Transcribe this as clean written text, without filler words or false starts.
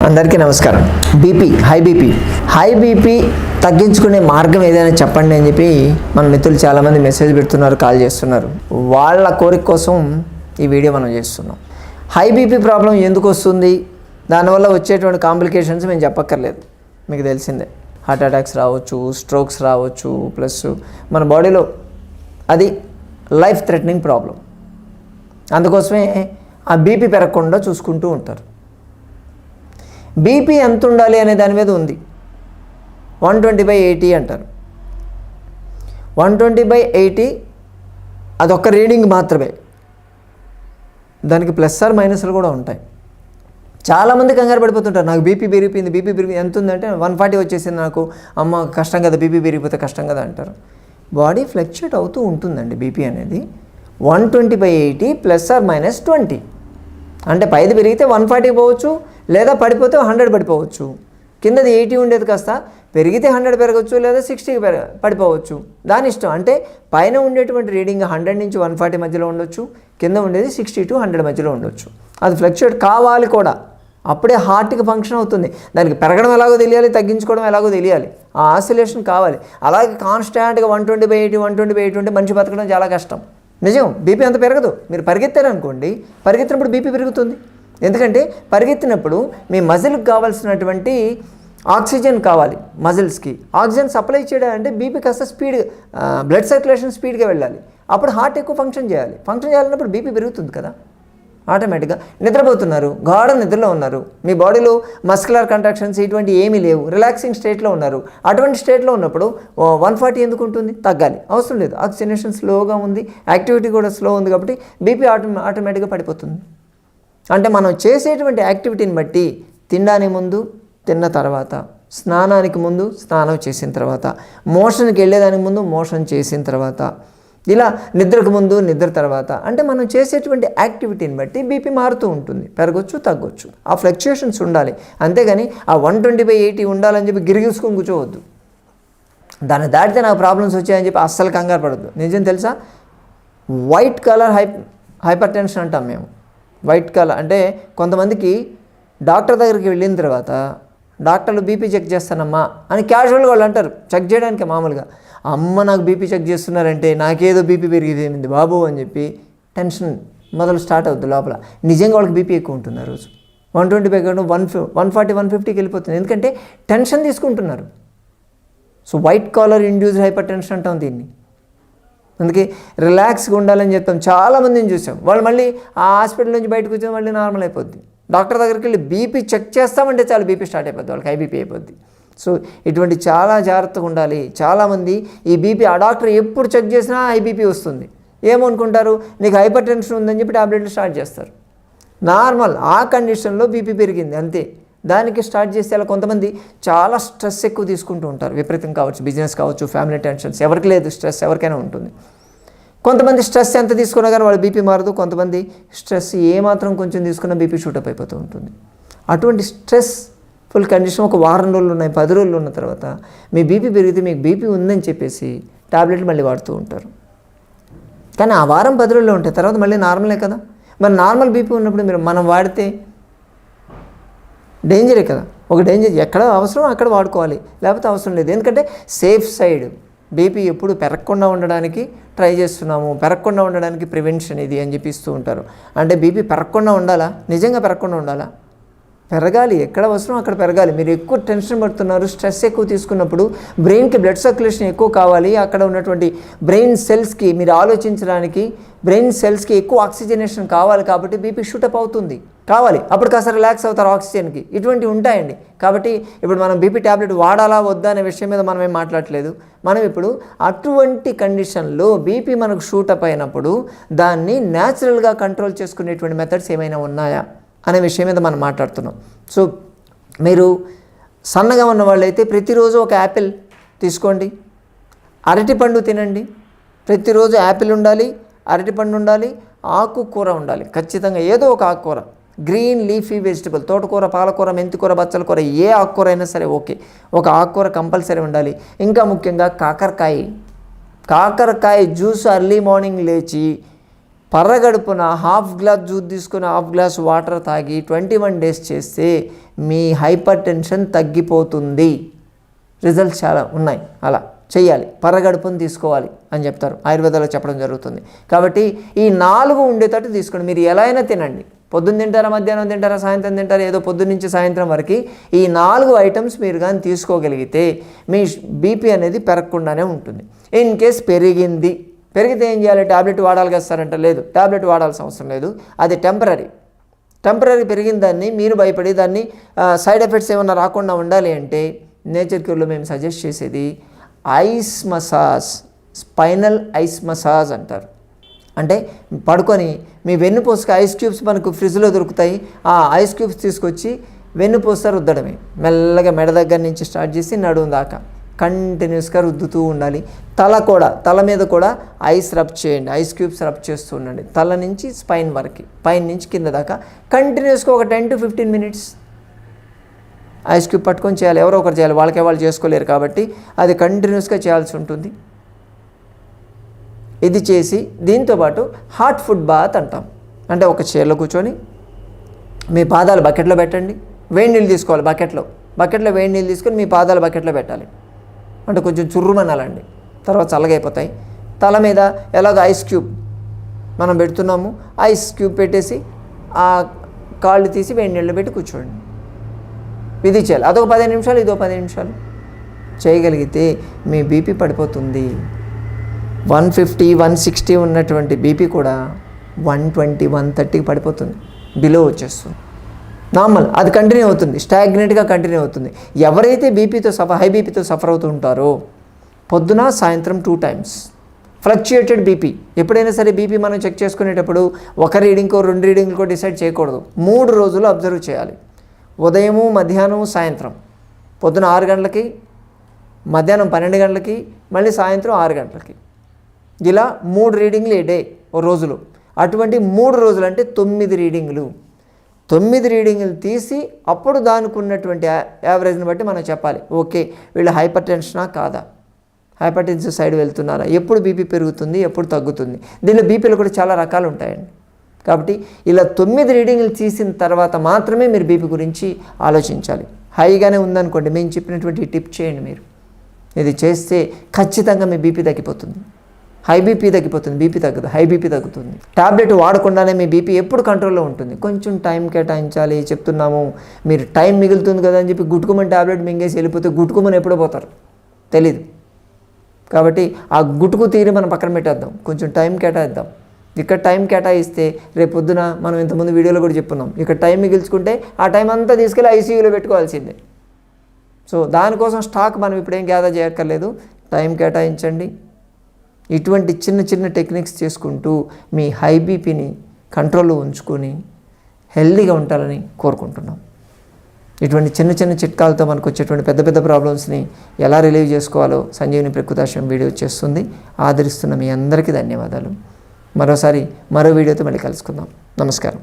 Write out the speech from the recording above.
అందరికీ నమస్కారం. High BP తగ్గించుకునే మార్గం ఏదైనా చెప్పండి అని చెప్పి మన మిత్రులు చాలామంది మెసేజ్ పెడుతున్నారు, కాల్ చేస్తున్నారు. వాళ్ళ కోరిక కోసం ఈ వీడియో మనం చేస్తున్నాం. హై బీపీ ప్రాబ్లం ఎందుకు వస్తుంది, దానివల్ల వచ్చేటువంటి కాంప్లికేషన్స్ మేము చెప్పక్కర్లేదు, మీకు తెలిసిందే. హార్ట్ అటాక్స్ రావచ్చు, స్ట్రోక్స్ రావచ్చు, ప్లస్ మన బాడీలో అది లైఫ్ థ్రెటనింగ్ ప్రాబ్లం. అందుకోసమే ఆ బీపీ పెరగకుండా చూసుకుంటూ ఉంటారు. బీపీ ఎంత ఉండాలి అనే దాని మీద ఉంది. 120/80 అంటారు. 120/80 అదొక్క రీడింగ్ మాత్రమే. దానికి ప్లస్ ఆర్ మైనస్లు కూడా ఉంటాయి. చాలామంది కంగారు పడిపోతుంటారు, నాకు బీపీ పెరిగిపోయింది. ఎంత ఉందంటే 140 వచ్చేసింది, నాకు అమ్మ కష్టం కదా, బీపీ పెరిగిపోతే కష్టం కదా అంటారు. బాడీ ఫ్లక్చుయేట్ అవుతూ ఉంటుందండి. బీపీ అనేది 120/80 ప్లస్ ఆర్ మైనస్ 20. అంటే పైది పెరిగితే 140 పోవచ్చు, లేదా పడిపోతే 100 పడిపోవచ్చు. కిందది 80 ఉండేది కాస్త పెరిగితే 100 పెరగవచ్చు, లేదా 60 పడిపోవచ్చు. దాని ఇష్టం. అంటే పైన ఉండేటువంటి రీడింగ్ 100 నుంచి 140 మధ్యలో ఉండొచ్చు, కింద ఉండేది 60 to 100 మధ్యలో ఉండొచ్చు. అది ఫ్లక్చుయేట్ కావాలి కూడా, అప్పుడే హార్ట్కి ఫంక్షన్ అవుతుంది. దానికి పెరగడం ఎలాగో తెలియాలి, తగ్గించుకోవడం ఎలాగో తెలియాలి, ఆ ఆసిలేషన్ కావాలి. అలాగే కాన్స్టాంట్గా 120/80 ఉంటే మనిషి బతకడం చాలా కష్టం. నిజం, బీపీ అంత పెరగదు. మీరు పరిగెత్తారనుకోండి, పరిగెత్తినప్పుడు బీపీ పెరుగుతుంది. ఎందుకంటే పరిగెత్తినప్పుడు మీ మజిల్కి కావాల్సినటువంటి ఆక్సిజన్ కావాలి. మజిల్స్కి ఆక్సిజన్ సప్లై చేయడం అంటే బీపీ కాస్త స్పీడ్, బ్లడ్ సర్క్యులేషన్ స్పీడ్గా వెళ్ళాలి. అప్పుడు హార్ట్ ఎక్కువ ఫంక్షన్ చేయాలన్నప్పుడు బీపీ పెరుగుతుంది కదా ఆటోమేటిక్గా. నిద్రపోతున్నారు, గాఢ నిద్రలో ఉన్నారు, మీ బాడీలో మస్కులర్ కంట్రాక్షన్స్ ఇటువంటి ఏమీ లేవు, రిలాక్సింగ్ స్టేట్లో ఉన్నారు. అటువంటి స్టేట్లో ఉన్నప్పుడు 140 ఎందుకు ఉంటుంది? తగ్గాలి, అవసరం లేదు. ఆక్సిజనేషన్ స్లోగా ఉంది, యాక్టివిటీ కూడా స్లో ఉంది, కాబట్టి బీపీ ఆటోమేటిక్గా పడిపోతుంది. అంటే మనం చేసేటువంటి యాక్టివిటీని బట్టి తినడానికి ముందు, తిన్న తర్వాత, స్నానానికి ముందు, స్నానం చేసిన తర్వాత, మోషన్కి వెళ్ళేదానికి ముందు, మోషన్ చేసిన తర్వాత, ఇలా నిద్రకు ముందు, నిద్ర తర్వాత, అంటే మనం చేసేటువంటి యాక్టివిటీని బట్టి బీపీ మారుతూ ఉంటుంది. పెరగొచ్చు, తగ్గొచ్చు. ఆ ఫ్లక్చుయేషన్స్ ఉండాలి. అంతేగాని ఆ 120/80 ఉండాలని చెప్పి గిరిగీసుకొని కూర్చోవద్దు. దాన్ని దాటితే నాకు ప్రాబ్లమ్స్ వచ్చాయని చెప్పి అస్సలు కంగారు పడద్దు. నిజం తెలుసా, వైట్ కలర్ హైపర్ టెన్షన్ అంటాం మేము. వైట్ కలర్ అంటే కొంతమందికి డాక్టర్ దగ్గరికి వెళ్ళిన తర్వాత డాక్టర్లు బీపీ చెక్ చేస్తానమ్మా అని క్యాజువల్గా వాళ్ళు అంటారు, చెక్ చేయడానికి మామూలుగా. అమ్మ నాకు బీపీ చెక్ చేస్తున్నారంటే నాకేదో బీపీ పెరిగిపోయింది బాబు అని చెప్పి టెన్షన్ మొదలు స్టార్ట్ అవుతుంది లోపల. నిజంగా వాళ్ళకి బీపీ ఎక్కువ ఉంటుంది ఆ రోజు. 120 140 150కి వెళ్ళిపోతుంది. ఎందుకంటే టెన్షన్ తీసుకుంటున్నారు. So white collar induced hyper tension అంటాం దీన్ని. అందుకే రిలాక్స్గా ఉండాలని చెప్తాం. చాలామందిని చూసాం, వాళ్ళు మళ్ళీ ఆ హాస్పిటల్ నుంచి బయటకు వచ్చి మళ్ళీ నార్మల్ అయిపోద్ది. డాక్టర్ దగ్గరికి వెళ్ళి బీపీ చెక్ చేస్తామంటే చాలు బీపీ స్టార్ట్ అయిపోద్ది, వాళ్ళకి హై బీపీ అయిపోద్ది. సో ఇటువంటి చాలా జాగ్రత్తగా ఉండాలి. చాలామంది ఈ బీపీ ఆ డాక్టర్ ఎప్పుడు చెక్ చేసినా హై బీపీ వస్తుంది. ఏమనుకుంటారు, నీకు హైపర్ టెన్షన్ ఉందని చెప్పి టాబ్లెట్లు స్టార్ట్ చేస్తారు. నార్మల్ ఆ కండిషన్లో బీపీ పెరిగింది అంతే, దానికి స్టార్ట్ చేస్తే అలా. కొంతమంది చాలా స్ట్రెస్ ఎక్కువ తీసుకుంటూ ఉంటారు, విపరీతం కావచ్చు, బిజినెస్ కావచ్చు, ఫ్యామిలీ టెన్షన్స్. ఎవరికి లేదు స్ట్రెస్, ఎవరికైనా ఉంటుంది. కొంతమంది స్ట్రెస్ ఎంత తీసుకున్నా కానీ వాళ్ళ బీపీ మారదు. కొంతమంది స్ట్రెస్ ఏమాత్రం కొంచెం తీసుకున్నా బీపీ షూటప్ అయిపోతూ ఉంటుంది. అటువంటి స్ట్రెస్ ఫుల్ కండిషన్ ఒక వారం రోజులు ఉన్నాయి, 10 రోజులు ఉన్న తర్వాత మీ బీపీ పెరిగితే మీకు బీపీ ఉందని చెప్పేసి టాబ్లెట్లు మళ్ళీ వాడుతూ ఉంటారు. కానీ ఆ వారం 10 రోజుల్లో ఉంటాయి, తర్వాత మళ్ళీ నార్మలే కదా. మరి నార్మల్ బీపీ ఉన్నప్పుడు మనం వాడితే డేంజరే కదా. ఒక డేంజర్, ఎక్కడ అవసరం అక్కడ వాడుకోవాలి, లేకపోతే అవసరం లేదు. ఎందుకంటే సేఫ్ సైడ్ బీపీ ఎప్పుడు పెరగకుండా ఉండడానికి ట్రై చేస్తున్నాము, పెరగకుండా ఉండడానికి ప్రివెన్షన్ ఇది అని చెప్పిస్తూ ఉంటారు. అంటే బీపీ పెరగకుండా ఉండాలా? నిజంగా పెరగకుండా ఉండాలా? పెరగాలి, ఎక్కడ అవసరం అక్కడ పెరగాలి. మీరు ఎక్కువ టెన్షన్ పడుతున్నారు, స్ట్రెస్ ఎక్కువ తీసుకున్నప్పుడు బ్రెయిన్కి బ్లడ్ సర్క్యులేషన్ ఎక్కువ కావాలి. అక్కడ ఉన్నటువంటి బ్రెయిన్ సెల్స్కి, మీరు ఆలోచించడానికి బ్రెయిన్ సెల్స్కి ఎక్కువ ఆక్సిజనేషన్ కావాలి, కాబట్టి బీపీ షూటప్ అవుతుంది కావాలి. అప్పుడు కాస్త రిలాక్స్ అవుతారు ఆక్సిజన్కి. ఇటువంటివి ఉంటాయండి. కాబట్టి ఇప్పుడు మనం బీపీ ట్యాబ్లెట్ వాడాలా వద్దా అనే విషయం మీద మనం ఏం మాట్లాడలేదు. మనం ఇప్పుడు అటువంటి కండిషన్లో బీపీ మనకు షూటప్ అయినప్పుడు దాన్ని న్యాచురల్గా కంట్రోల్ చేసుకునేటువంటి మెథడ్స్ ఏమైనా ఉన్నాయా అనే విషయం మీద మనం మాట్లాడుతున్నాం. సో మీరు సన్నగా ఉన్న వాళ్ళైతే ప్రతిరోజు ఒక యాపిల్ తీసుకోండి, అరటిపండు తినండి. ప్రతిరోజు యాపిల్ ఉండాలి, అరటిపండు ఉండాలి, ఆకుకూర ఉండాలి. ఖచ్చితంగా ఏదో ఒక ఆకుకూర, గ్రీన్ లీఫీ వెజిటబుల్, తోటకూర, పాలకూర, మెంతికూర, బచ్చల కూర, ఏ ఆకుకూర అయినా సరే ఓకే, ఒక ఆకుకూర కంపల్సరీ ఉండాలి. ఇంకా ముఖ్యంగా కాకరకాయ జ్యూస్ అర్లీ మార్నింగ్ లేచి పరగడుపున హాఫ్ గ్లాస్ జ్యూస్ తీసుకొని హాఫ్ గ్లాస్ వాటర్ తాగి 21 డేస్ చేస్తే మీ హైపర్ టెన్షన్ తగ్గిపోతుంది. రిజల్ట్స్ చాలా ఉన్నాయి. అలా చేయాలి, పరగడుపును తీసుకోవాలి అని చెప్తారు, ఆయుర్వేదాలో చెప్పడం జరుగుతుంది. కాబట్టి ఈ 4 ఉండేటట్టు తీసుకోండి. మీరు ఎలా అయినా తినండి, పొద్దున్న తింటారా, మధ్యాహ్నం తింటారా, సాయంత్రం తింటారా, ఏదో పొద్దున్న నుంచి సాయంత్రం వరకు ఈ 4 ఐటమ్స్ మీరు కానీ తీసుకోగలిగితే మీ బీపీ అనేది పెరగకుండానే ఉంటుంది. ఇన్ కేస్ పెరిగితే ఏం చేయాలి? ట్యాబ్లెట్ వాడాలి కదా సార్ అంటే, లేదు, ట్యాబ్లెట్ వాడాల్సిన అవసరం లేదు. అది టెంపరీ పెరిగిన దాన్ని మీరు భయపడి దాన్ని సైడ్ ఎఫెక్ట్స్ ఏమన్నా రాకుండా ఉండాలి అంటే నేచర్ క్యూర్లో మేము సజెస్ట్ చేసేది ice massage, spinal ice massage అంటారు. అంటే పడుకొని మీ వెన్నుపూసకి ఐస్ క్యూబ్స్ మనకు ఫ్రిడ్జ్లో దొరుకుతాయి, ఆ ఐస్ క్యూబ్స్ తీసుకొచ్చి వెన్నుపూస రుద్దడమే. మెల్లగా మెడ దగ్గర నుంచి స్టార్ట్ చేసి నడుము దాకా కంటిన్యూస్గా రుద్దుతూ ఉండాలి. తల మీద కూడా ఐస్ రబ్ చేయండి, ఐస్ క్యూబ్స్ రబ్ చేస్తూ ఉండండి. తల నుంచి స్పైన్ వరకు, పైన నుంచి కింద దాకా కంటిన్యూస్గా ఒక 10 to 15 minutes ఐస్ క్యూబ్ పట్టుకొని చేయాలి. ఎవరో ఒకరు చేయాలి, వాళ్ళు చేసుకోలేరు కాబట్టి అది కంటిన్యూస్గా చేయాల్సి ఉంటుంది. ఇది చేసి దీంతోపాటు హాట్ ఫుడ్ బాత్ అంటాం. అంటే ఒక చైర్లో కూర్చొని మీ పాదాలు బకెట్లో పెట్టండి, వేడి నీళ్ళు తీసుకోవాలి. బకెట్లో వేడి నీళ్ళు తీసుకొని మీ పాదాలు బకెట్లో పెట్టాలి. అంటే కొంచెం చుర్రుమనాలండి, తర్వాత చల్లగైపోతాయి. తల మీద ఎలాగో ఐస్ క్యూబ్ మనం పెడుతున్నాము, ఐస్ క్యూబ్ పెట్టేసి ఆ కాళ్ళు తీసి వేడి నీళ్ళు పెట్టి కూర్చోండి. ఇది చేయాలి. అదొక 15 నిమిషాలు, ఇదో 10 నిమిషాలు చేయగలిగితే మీ బీపీ పడిపోతుంది. 150, 160 ఉన్నటువంటి బీపీ కూడా 120, 130కి పడిపోతుంది, బిలో వచ్చేస్తుంది. నార్మల్ అది కంటిన్యూ అవుతుంది, స్టాగ్నెంట్గా కంటిన్యూ అవుతుంది. ఎవరైతే హై బీపీతో సఫర్ అవుతూ ఉంటారో పొద్దున సాయంత్రం 2 times ఫ్లక్చుయేటెడ్ బీపీ. ఎప్పుడైనా సరే బీపీ మనం చెక్ చేసుకునేటప్పుడు ఒక రీడింగ్కో 2 రీడింగ్కో డిసైడ్ చేయకూడదు. 3 రోజులు అబ్జర్వ్ చేయాలి. ఉదయము, మధ్యాహ్నం, సాయంత్రం. పొద్దున 6 గంటలకి, మధ్యాహ్నం 12 గంటలకి, మళ్ళీ సాయంత్రం 6 గంటలకి. ఇలా 3 రీడింగ్లు ఏ డే ఓ రోజులు. అటువంటి 3 రోజులు అంటే 9 రీడింగ్లు. 9 రీడింగ్లు తీసి అప్పుడు దానికి ఉన్నటువంటి యావరేజ్ని బట్టి మనం చెప్పాలి, ఓకే వీళ్ళు హైపర్ టెన్షనా కాదా, హైపర్ టెన్షన్ సైడ్ వెళ్తున్నారా, ఎప్పుడు బీపీ పెరుగుతుంది, ఎప్పుడు తగ్గుతుంది. దీనిలో బీపీలు కూడా చాలా రకాలు ఉంటాయండి. కాబట్టి ఇలా 9 రీడింగ్లు తీసిన తర్వాత మాత్రమే మీరు బీపీ గురించి ఆలోచించాలి. హైగానే ఉందనుకోండి, మేము చెప్పినటువంటి టిప్ చేయండి. మీరు ఇది చేస్తే ఖచ్చితంగా మీ బీపీ తగ్గిపోతుంది. హై బీపీ తగ్గిపోతుంది, బీపీ తగ్గదు, హై బీపీ తగ్గుతుంది. ట్యాబ్లెట్ వాడకుండానే మీ బీపీ ఎప్పుడు కంట్రోల్లో ఉంటుంది. కొంచెం టైం కేటాయించాలి చెప్తున్నాము. మీరు టైం మిగులుతుంది కదా అని చెప్పి గుట్టుకుమని ట్యాబ్లెట్ మింగేసి వెళ్ళిపోతే గుట్టుకుమని ఎప్పుడో పోతారు, తెలీదు. కాబట్టి ఆ గుట్టుకు తీరి మనం పక్కన పెట్టేద్దాం, కొంచెం టైం కేటాయిద్దాం. ఇక్కడ టైం కేటాయిస్తే రేపు పొద్దున మనం ఇంతకుముందు వీడియోలో కూడా చెప్పున్నాం, ఇక్కడ టైం మిగిల్చుకుంటే ఆ టైం అంతా తీసుకెళ్ళి ఐసీయూలో పెట్టుకోవాల్సిందే. సో దానికోసం స్టాక్ మనం ఇప్పుడేం గ్యాదర్ చేయక్కర్లేదు, టైం కేటాయించండి. ఇటువంటి చిన్న చిన్న టెక్నిక్స్ చేసుకుంటూ మీ హై బీపీని కంట్రోల్లో ఉంచుకొని హెల్దీగా ఉంటారని కోరుకుంటున్నాం. ఇటువంటి చిన్న చిన్న చిట్కాలతో మనకు వచ్చేటువంటి పెద్ద పెద్ద ప్రాబ్లమ్స్ని ఎలా రిలీవ్ చేసుకోవాలో సంజీవిని ప్రకృతాశ్రమం వీడియో చేస్తుంది. ఆదరిస్తున్న మీ అందరికీ ధన్యవాదాలు. మరోసారి మరో వీడియోతో మళ్ళీ కలుసుకుందాం. నమస్కారం.